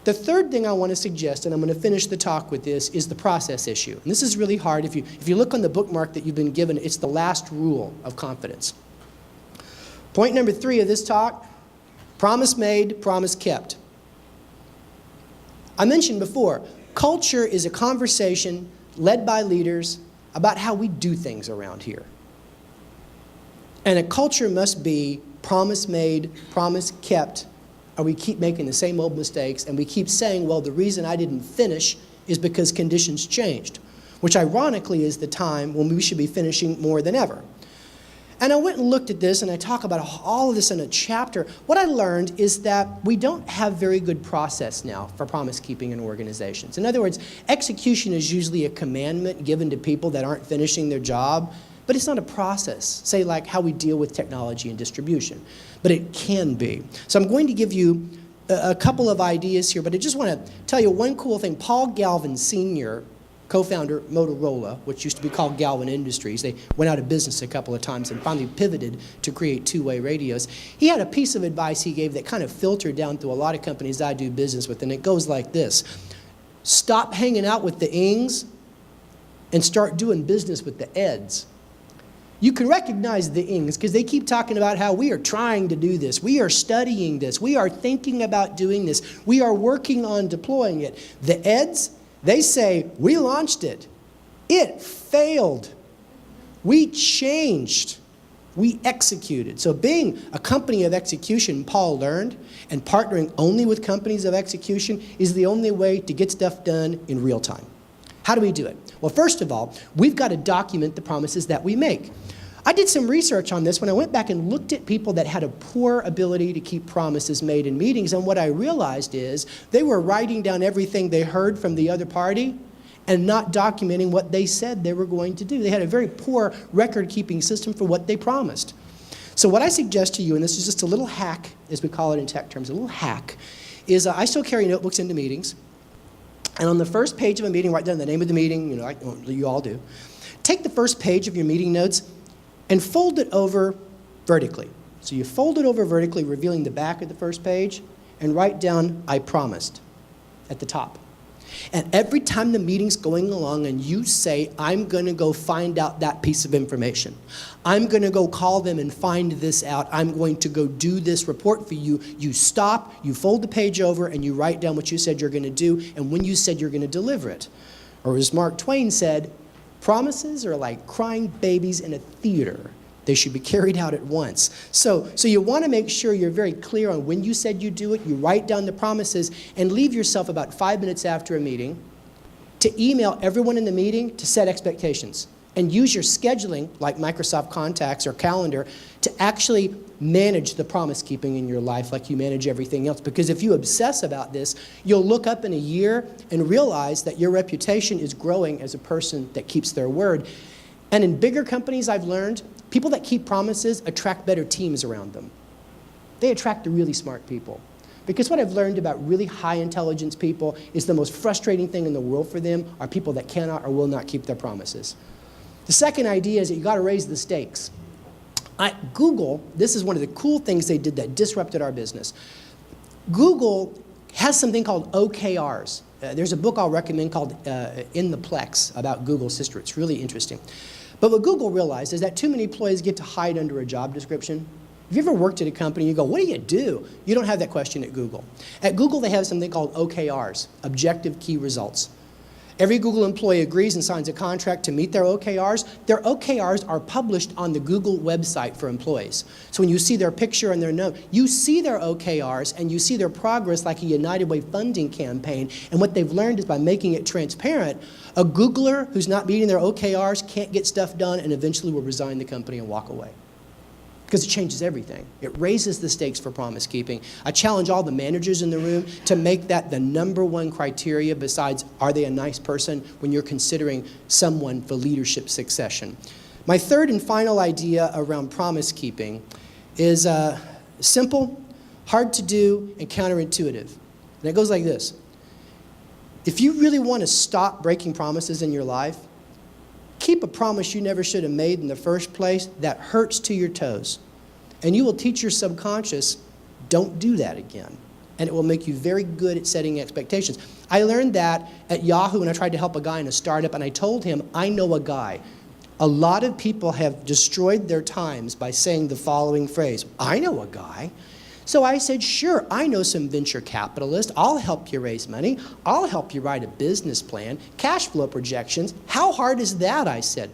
The third thing I want to suggest, and I'm going to finish the talk with this, is the process issue. And this is really hard. If you look on the bookmark that you've been given, it's the last rule of confidence. Point number 3 of this talk, promise made, promise kept. I mentioned before, culture is a conversation led by leaders about how we do things around here. And a culture must be promise made, promise kept, or we keep making the same old mistakes and we keep saying, well, the reason I didn't finish is because conditions changed, which ironically is the time when we should be finishing more than ever. And I went and looked at this, and I talk about all of this in a chapter. What I learned is that we don't have very good process now for promise keeping in organizations. In other words, execution is usually a commandment given to people that aren't finishing their job, but it's not a process, say like how we deal with technology and distribution. But it can be. So I'm going to give you a couple of ideas here, but I just want to tell you one cool thing. Paul Galvin Sr., co-founder Motorola, which used to be called Galvin Industries. They went out of business a couple of times and finally pivoted to create two-way radios. He had a piece of advice he gave that kind of filtered down through a lot of companies I do business with, and it goes like this. Stop hanging out with the ings and start doing business with the eds. You can recognize the ings because they keep talking about how we are trying to do this. We are studying this. We are thinking about doing this. We are working on deploying it. The eds, they say, we launched it. It failed. We changed. We executed. So being a company of execution, Paul learned, and partnering only with companies of execution is the only way to get stuff done in real time. How do we do it? Well, first of all, we've got to document the promises that we make. I did some research on this when I went back and looked at people that had a poor ability to keep promises made in meetings, and what I realized is they were writing down everything they heard from the other party and not documenting what they said they were going to do. They had a very poor record-keeping system for what they promised. So what I suggest to you, and this is just a little hack, as we call it in tech terms, a little hack, is I still carry notebooks into meetings, and on the first page of a meeting, write down the name of the meeting, like you all do. Take the first page of your meeting notes and fold it over vertically. So you fold it over vertically, revealing the back of the first page, and write down, I promised, at the top. And every time the meeting's going along and you say, I'm going to go find out that piece of information. I'm going to go call them and find this out. I'm going to go do this report for you. You stop, you fold the page over, and you write down what you said you're going to do and when you said you're going to deliver it. Or as Mark Twain said, promises are like crying babies in a theater. They should be carried out at once. So you want to make sure you're very clear on when you said you do it. You write down the promises and leave yourself about 5 minutes after a meeting to email everyone in the meeting to set expectations. And use your scheduling, like Microsoft Contacts or Calendar, to actually manage the promise keeping in your life like you manage everything else. Because if you obsess about this, you'll look up in a year and realize that your reputation is growing as a person that keeps their word. And in bigger companies, I've learned, people that keep promises attract better teams around them. They attract the really smart people. Because what I've learned about really high intelligence people is the most frustrating thing in the world for them are people that cannot or will not keep their promises. The second idea is that you got to raise the stakes. At Google, this is one of the cool things they did that disrupted our business. Google has something called OKRs. There's a book I'll recommend called In the Plex about Google's history. It's really interesting. But what Google realized is that too many employees get to hide under a job description. Have you ever worked at a company and you go, what do? You don't have that question at Google. At Google, they have something called OKRs, Objective Key Results. Every Google employee agrees and signs a contract to meet their OKRs. Their OKRs are published on the Google website for employees. So when you see their picture and their note, you see their OKRs and you see their progress like a United Way funding campaign. And what they've learned is by making it transparent, a Googler who's not meeting their OKRs can't get stuff done and eventually will resign the company and walk away. Because it changes everything. It raises the stakes for promise keeping. I challenge all the managers in the room to make that the #1 criteria besides are they a nice person when you're considering someone for leadership succession. My third and final idea around promise keeping is simple, hard to do, and counterintuitive. And it goes like this. If you really want to stop breaking promises in your life, keep a promise you never should have made in the first place that hurts to your toes. And you will teach your subconscious, don't do that again. and it will make you very good at setting expectations. I learned that at Yahoo when I tried to help a guy in a startup, and I told him, I know a guy. A lot of people have destroyed their times by saying the following phrase, I know a guy. So I said, sure, I know some venture capitalists. I'll help you raise money. I'll help you write a business plan, cash flow projections. How hard is that, I said.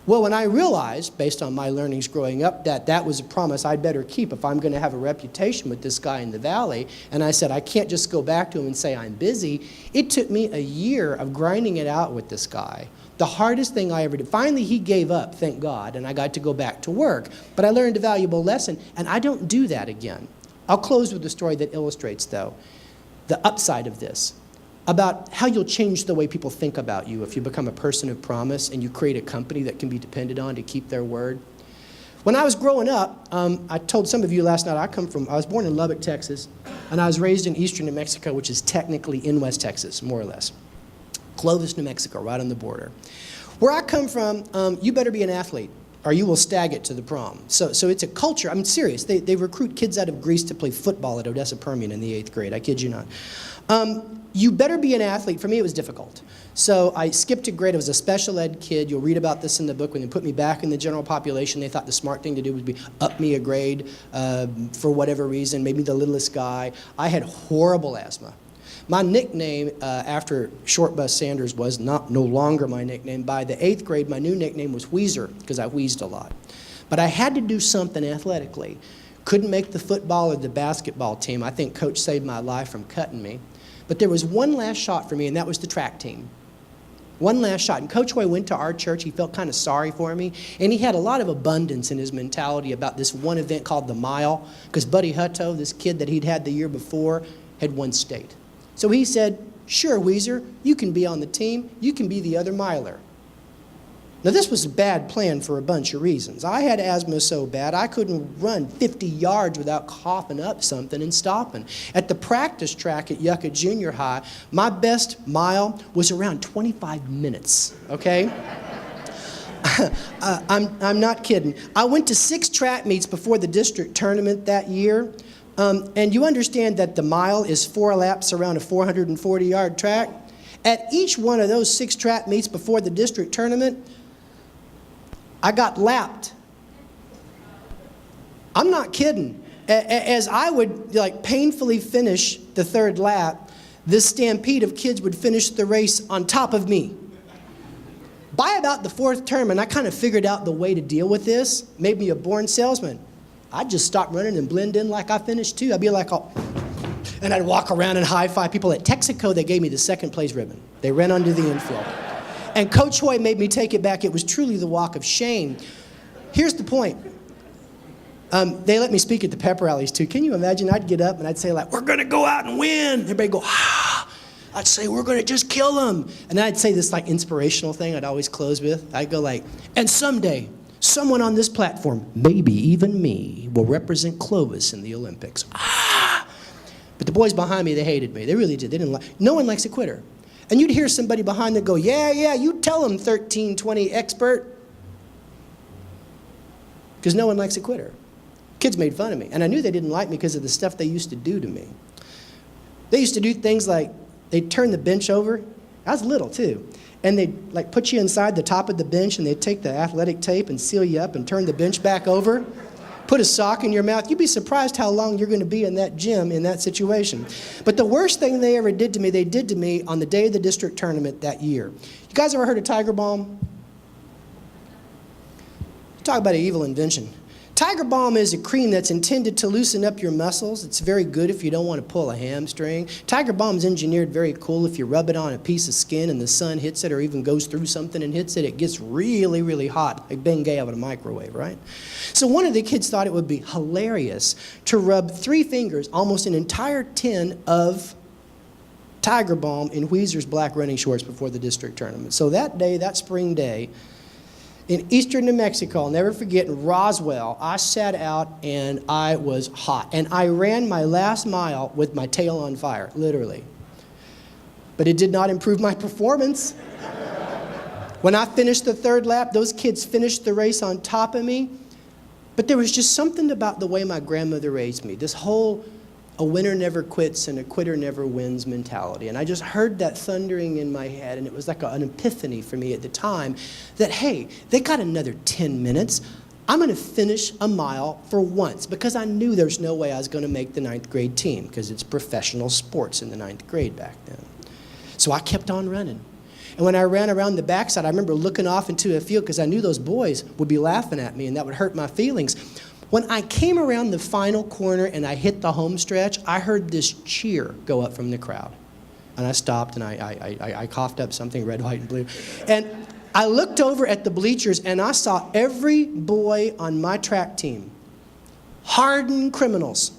Well, when I realized, based on my learnings growing up, that that was a promise I'd better keep if I'm going to have a reputation with this guy in the valley, and I said, I can't just go back to him and say I'm busy. It took me a year of grinding it out with this guy. The hardest thing I ever did. Finally, he gave up, thank God, and I got to go back to work. But I learned a valuable lesson, and I don't do that again. I'll close with a story that illustrates, though, the upside of this, about how you'll change the way people think about you if you become a person of promise and you create a company that can be depended on to keep their word. When I was growing up, I told some of you last night, I was born in Lubbock, Texas, and I was raised in eastern New Mexico, which is technically in West Texas, more or less. Clovis, New Mexico, right on the border. Where I come from, you better be an athlete or you will stag it to the prom. So it's a culture. I'm serious. They recruit kids out of Greece to play football at Odessa Permian in the 8th grade. I kid you not. You better be an athlete. For me, it was difficult. So I skipped a grade. I was a special ed kid. You'll read about this in the book. When they put me back in the general population, they thought the smart thing to do would be up me a grade for whatever reason, made me the littlest guy. I had horrible asthma. My nickname after Short Bus Sanders was no longer my nickname. By the 8th grade, my new nickname was Wheezer because I wheezed a lot. But I had to do something athletically. Couldn't make the football or the basketball team. I think Coach saved my life from cutting me. But there was one last shot for me, and that was the track team. One last shot. And Coach Hoy went to our church. He felt kind of sorry for me. And he had a lot of abundance in his mentality about this one event called the Mile, because Buddy Hutto, this kid that he'd had the year before, had won state. So he said, sure, Weezer, you can be on the team. You can be the other miler. Now, this was a bad plan for a bunch of reasons. I had asthma so bad I couldn't run 50 yards without coughing up something and stopping. At the practice track at Yucca Junior High, my best mile was around 25 minutes, okay? I'm not kidding. I went to 6 track meets before the district tournament that year. And you understand that the mile is 4 laps around a 440-yard track. At each one of those 6 track meets before the district tournament, I got lapped. I'm not kidding. As I would painfully finish the 3rd lap, this stampede of kids would finish the race on top of me. By about the 4th tournament, I kind of figured out the way to deal with this. Made me a born salesman. I'd just stop running and blend in like I finished too. I'd be like, oh, and I'd walk around and high-five people. At Texaco, they gave me the 2nd place ribbon. They ran under the infield. And Coach Hoy made me take it back. It was truly the walk of shame. Here's the point. They let me speak at the pep rallies too. Can you imagine? I'd get up and I'd say we're going to go out and win. Everybody go, ah. I'd say, we're going to just kill them. And then I'd say this inspirational thing I'd always close with. I'd go and someday, someone on this platform, maybe even me, will represent Clovis in the Olympics. Ah! But the boys behind me, they hated me. They really did. They didn't like. No one likes a quitter. And you'd hear somebody behind them go, yeah, you tell them 1320 expert. Because no one likes a quitter. Kids made fun of me. And I knew they didn't like me because of the stuff they used to do to me. They used to do things like they'd turn the bench over. I was little too. And they'd put you inside the top of the bench and they'd take the athletic tape and seal you up and turn the bench back over. Put a sock in your mouth. You'd be surprised how long you're going to be in that gym in that situation. But the worst thing they ever did to me, they did to me on the day of the district tournament that year. You guys ever heard of Tiger Balm? Talk about an evil invention. Tiger Balm is a cream that's intended to loosen up your muscles. It's very good if you don't want to pull a hamstring. Tiger Balm is engineered very cool. If you rub it on a piece of skin and the sun hits it or even goes through something and hits it, it gets really, really hot, like Bengay out of a microwave, right? So one of the kids thought it would be hilarious to rub 3 fingers, almost an entire tin of Tiger Balm in Weezer's black running shorts before the district tournament. So that day, that spring day, in eastern New Mexico, I'll never forget, in Roswell, I sat out and I was hot. And I ran my last mile with my tail on fire, literally. But it did not improve my performance. When I finished the 3rd lap, those kids finished the race on top of me. But there was just something about the way my grandmother raised me. This whole a winner never quits and a quitter never wins mentality. And I just heard that thundering in my head, and it was like an epiphany for me at the time that, hey, they got another 10 minutes. I'm going to finish a mile for once, because I knew there's no way I was going to make the 9th grade team, because it's professional sports in the 9th grade back then. So I kept on running. And when I ran around the backside, I remember looking off into a field because I knew those boys would be laughing at me and that would hurt my feelings. When I came around the final corner and I hit the home stretch, I heard this cheer go up from the crowd. And I stopped and I coughed up something red, white, and blue. And I looked over at the bleachers and I saw every boy on my track team, hardened criminals,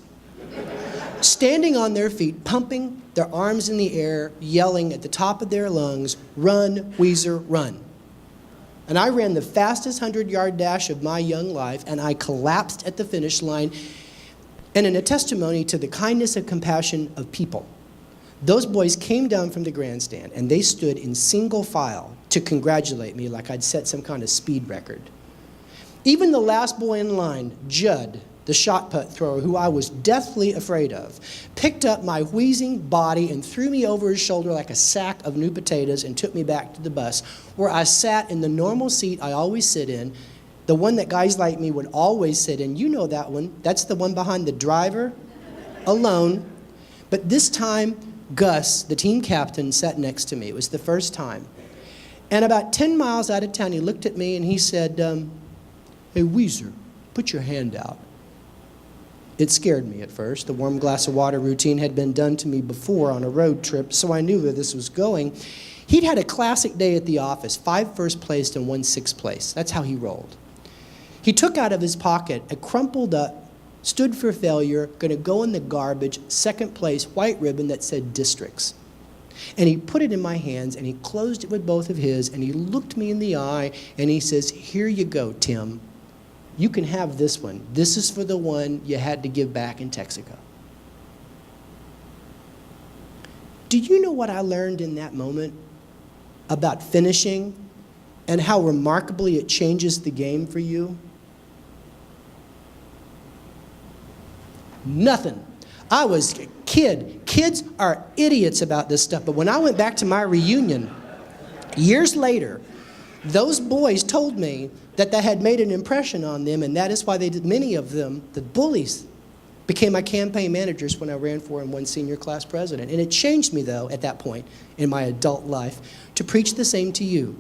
standing on their feet, pumping their arms in the air, yelling at the top of their lungs, "Run, Weezer, run." And I ran the fastest 100-yard dash of my young life, and I collapsed at the finish line. And in a testimony to the kindness and compassion of people, those boys came down from the grandstand, and they stood in single file to congratulate me like I'd set some kind of speed record. Even the last boy in line, Judd, the shot put thrower, who I was deathly afraid of, picked up my wheezing body and threw me over his shoulder like a sack of new potatoes and took me back to the bus, where I sat in the normal seat I always sit in, the one that guys like me would always sit in. You know that one. That's the one behind the driver, alone. But this time, Gus, the team captain, sat next to me. It was the first time. And about 10 miles out of town, he looked at me and he said, "Hey, Weezer, put your hand out." It scared me at first. The warm glass of water routine had been done to me before on a road trip, so I knew where this was going. He'd had a classic day at the office, 5 first placed and 1 sixth place. That's how he rolled. He took out of his pocket a crumpled up, stood for failure, going to go in the garbage, 2nd place white ribbon that said districts. And he put it in my hands, and he closed it with both of his, and he looked me in the eye, and he says, "Here you go, Tim. You can have this one. This is for the one you had to give back in Texaco." Do you know what I learned in that moment about finishing and how remarkably it changes the game for you? Nothing. I was a kid. Kids are idiots about this stuff. But when I went back to my reunion years later, those boys told me that had made an impression on them, and that is why many of them, the bullies, became my campaign managers when I ran for and won senior class president. And it changed me, though, at that point in my adult life, to preach the same to you.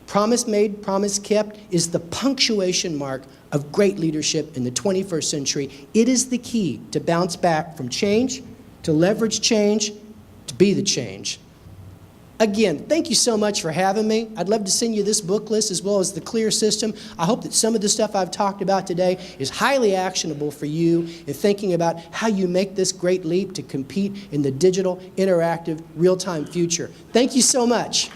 Promise made, promise kept is the punctuation mark of great leadership in the 21st century. It is the key to bounce back from change, to leverage change, to be the change. Again, thank you so much for having me. I'd love to send you this book list as well as the CLEAR system. I hope that some of the stuff I've talked about today is highly actionable for you in thinking about how you make this great leap to compete in the digital, interactive, real-time future. Thank you so much.